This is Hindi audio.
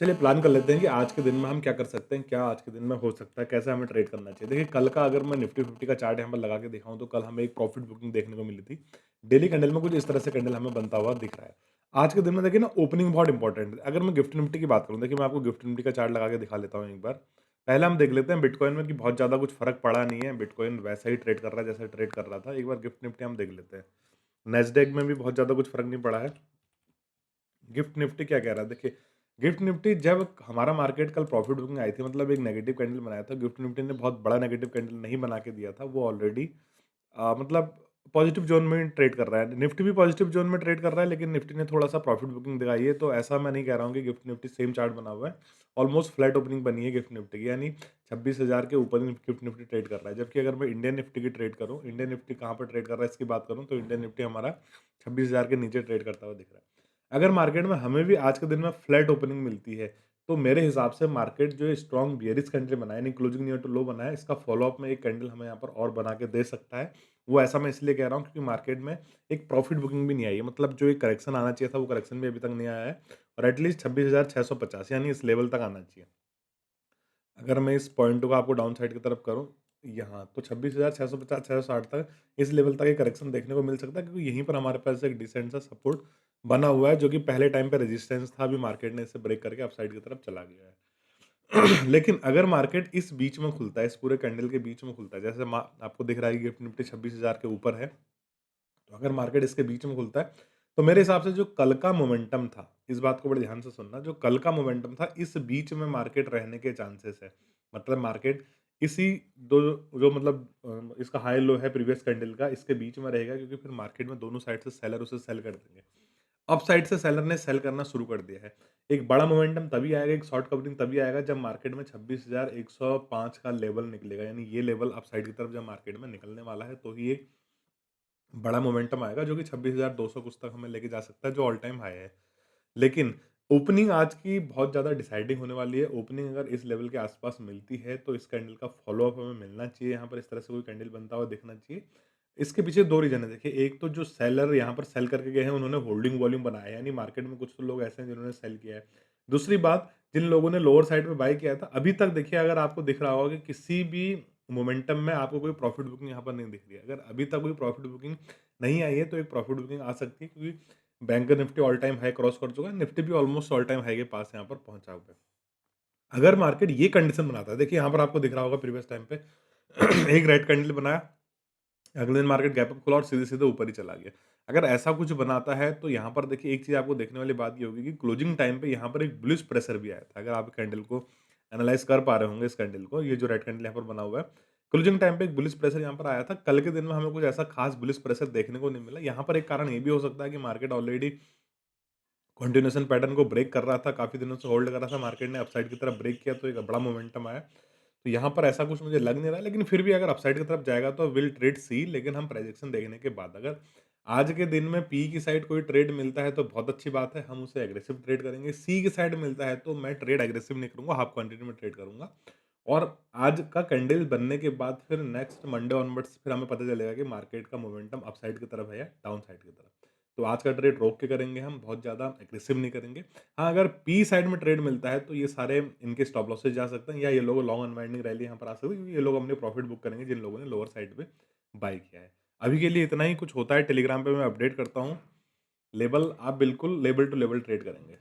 चलिए प्लान कर लेते हैं कि आज के दिन में हम क्या कर सकते हैं, क्या आज के दिन में हो सकता है, कैसे हमें ट्रेड करना चाहिए। देखिए कल का अगर मैं निफ्टी 50 का चार्ट यहाँ पर लगा के दिखाऊँ तो कल हमें एक प्रॉफिट बुकिंग देखने को मिली थी। डेली कैंडल में कुछ इस तरह से कैंडल हमें बनता हुआ दिख रहा है। आज के दिन में देखिए ना ओपनिंग बहुत इंपॉर्टेंट है। अगर मैं गिफ्ट निफ्टी की बात करूँ, देखिए मैं आपको गिफ्ट निफ्टी का चार्ट लगा के दिखा लेता हूँ एक बार। पहले हम देख लेते हैं बिटकॉइन में कि बहुत ज़्यादा कुछ फ़र्क पड़ा नहीं है, बिटकॉइन वैसा ही ट्रेड कर रहा है जैसा ट्रेड कर रहा था। एक बार गिफ्ट निफ्टी हम देख लेते हैं। नेस्डैक में भी बहुत ज़्यादा कुछ फ़र्क नहीं पड़ा है। गिफ्ट निफ्टी क्या कह रहा है देखिए, गिफ्ट निफ्टी जब हमारा मार्केट कल प्रॉफिट बुकिंग आई थी, मतलब एक नेगेटिव कैंडल बनाया था, गिफ्ट निफ्टी ने बहुत बड़ा नेगेटिव कैंडल नहीं बना के दिया था। वो ऑलरेडी मतलब पॉजिटिव जोन में ट्रेड कर रहा है। निफ्टी भी पॉजिटिव जोन में ट्रेड कर रहा है, लेकिन निफ्टी ने थोड़ा सा प्रॉफिट बुकिंग दिखाई है। तो ऐसा मैं नहीं कह रहा हूँ कि गिफ्ट निफ्टी सेम चार्ट बना हुआ है। ऑलमोस्ट फ्लैट ओपनिंग बनी है गिफ्ट निफ्टी की, यानी 26,000 के ऊपर ही गिफ्ट निफ्टी ट्रेड कर रहा है। जबकि अगर मैं इंडियन निफ्टी की ट्रेड करूँ, इंडियन निफ्टी कहाँ पर ट्रेड कर रहा है इसकी बात करूँ, तो इंडियन निफ्टी हमारा 26,000 के नीचे ट्रेड करता हुआ दिख रहा है। अगर मार्केट में हमें भी आज के दिन में फ्लैट ओपनिंग मिलती है, तो मेरे हिसाब से मार्केट जो स्ट्रॉन्ग बियरिश कैंडल बना है, यानी क्लोजिंग नियर टू लो बना है, इसका फॉलोअप में एक कैंडल हमें यहाँ पर और बना के दे सकता है। वो ऐसा मैं इसलिए कह रहा हूँ क्योंकि मार्केट में एक प्रॉफिट बुकिंग भी नहीं आई है, मतलब जो एक करेक्शन आना चाहिए था वो करेक्शन भी अभी तक नहीं आया है। और एटलीस्ट 26,650 यानी इस लेवल तक आना चाहिए। अगर मैं इस पॉइंट को आपको डाउन साइड की तरफ करूँ, यहाँ तो 26,650 660 तक इस लेवल तक एक करेक्शन देखने को मिल सकता है, क्योंकि यहीं पर हमारे पास एक डिसेंट सा सपोर्ट बना हुआ है, जो कि पहले टाइम पे रेजिस्टेंस था। अभी मार्केट ने इसे ब्रेक करके अपसाइड की तरफ चला गया है। लेकिन अगर मार्केट इस बीच में खुलता है, इस पूरे कैंडल के बीच में खुलता है, जैसे आपको दिख रहा है कि गिफ्ट निफ्टी 26,000 के ऊपर है, तो अगर मार्केट इसके बीच में खुलता है, तो मेरे हिसाब से जो कल का मोमेंटम था, इस बात को बड़े ध्यान से सुनना, जो कल का मोमेंटम था, इस बीच में मार्केट रहने के चांसेस है। मतलब मार्केट इसी दो जो मतलब इसका हाई लो है प्रीवियस कैंडल का, इसके बीच में रहेगा, क्योंकि फिर मार्केट में दोनों साइड से सेलर उसे सेल कर देंगे। अप साइड से सेलर ने सेल करना शुरू कर दिया है। एक बड़ा मोमेंटम तभी आएगा, एक शॉर्ट कवरिंग तभी आएगा जब मार्केट में 26,105 का लेवल निकलेगा, यानी ये लेवल अप साइड की तरफ जब मार्केट में निकलने वाला है, तो ही एक बड़ा मोमेंटम आएगा, जो कि 26,200 कुछ तक हमें लेके जा सकता है, जो ऑल टाइम हाई है। लेकिन ओपनिंग आज की बहुत ज़्यादा डिसाइडिंग होने वाली है। ओपनिंग अगर इस लेवल के आसपास मिलती है, तो इस कैंडल का फ़ॉलो-अप हमें मिलना चाहिए। यहाँ पर इस तरह से कोई कैंडल बनता हुआ दिखना चाहिए। इसके पीछे 2 रीज़न है देखिए, एक तो जो सेलर यहाँ पर सेल करके गए हैं, उन्होंने होल्डिंग वॉल्यूम बनाया है, यानी मार्केट में कुछ तो लोग ऐसे हैं जिन्होंने सेल किया है। दूसरी बात, जिन लोगों ने लोअर साइड पे बाय किया था, अभी तक देखिए अगर आपको दिख रहा होगा कि किसी भी मोमेंटम में आपको कोई प्रॉफिट बुकिंग यहाँ पर नहीं दिख रही है। अगर अभी तक कोई प्रॉफिट बुकिंग नहीं आई है, तो एक प्रॉफिट बुकिंग आ सकती है, क्योंकि bank Nifty all time high cross कर चुका है, निफ्टी भी ऑलमोस्ट ऑल टाइम हाई के पास यहाँ पर पहुँचा हुआ है। अगर मार्केट ये कंडीशन बनाता है, देखिए यहाँ पर आपको दिख रहा होगा प्रीवियस टाइम पे एक रेड कैंडल बनाया, अगले दिन मार्केट गैप अप खुला और सीधे-सीधे ऊपर ही चला गया। अगर ऐसा कुछ बनाता है, तो यहाँ पर देखिए एक चीज़ आपको देखने वाली बात ये होगी कि क्लोजिंग टाइम पे यहाँ पर एक बुलिश प्रेशर भी आया था। अगर आप कैंडल को एनालाइज़ कर पा रहे होंगे, इस कैंडल को, ये जो रेड कैंडल यहाँ पर बना हुआ है, क्लोजिंग टाइम पे एक बुलिश प्रेशर यहाँ पर आया था। कल के दिन में हमें कुछ ऐसा खास बुलिश प्रेशर देखने को नहीं मिला। यहाँ पर एक कारण ये भी हो सकता है कि मार्केट ऑलरेडी कंटिन्यूएशन पैटर्न को ब्रेक कर रहा था, काफ़ी दिनों से होल्ड कर रहा था, मार्केट ने अपसाइड की तरफ ब्रेक किया, तो एक बड़ा मोमेंटम आया। तो यहाँ पर ऐसा कुछ मुझे लग नहीं रहा है, लेकिन फिर भी अगर अपसाइड की तरफ जाएगा तो विल ट्रेड सी, लेकिन हम प्रोजेक्शन देखने के बाद अगर आज के दिन में पी की साइड कोई ट्रेड मिलता है तो बहुत अच्छी बात है, हम उसे एग्रेसिव ट्रेड करेंगे। सी की साइड मिलता है तो मैं ट्रेड एग्रेसिव नहीं करूँगा, हाफ क्वांटिटी में ट्रेड करूँगा। और आज का कैंडल बनने के बाद फिर नेक्स्ट मंडे ऑनवर्ड्स फिर हमें पता चलेगा कि मार्केट का मोमेंटम अपसाइड की तरफ है या डाउन साइड की तरफ। तो आज का ट्रेड रोक के करेंगे हम, बहुत ज़्यादा एग्रेसिव नहीं करेंगे। हाँ, अगर पी साइड में ट्रेड मिलता है तो ये सारे इनके स्टॉप लॉसेस जा सकते हैं, या ये लोग लॉन्ग अनवाइंडिंग रैली यहाँ पर आ सकती है, क्योंकि ये लोग अपने प्रॉफिट बुक करेंगे जिन लोगों ने लोअर साइड पे बाय किया है। अभी के लिए इतना ही, कुछ होता है टेलीग्राम पे मैं अपडेट करता हूँ। लेवल आप बिल्कुल लेवल टू लेवल ट्रेड करेंगे।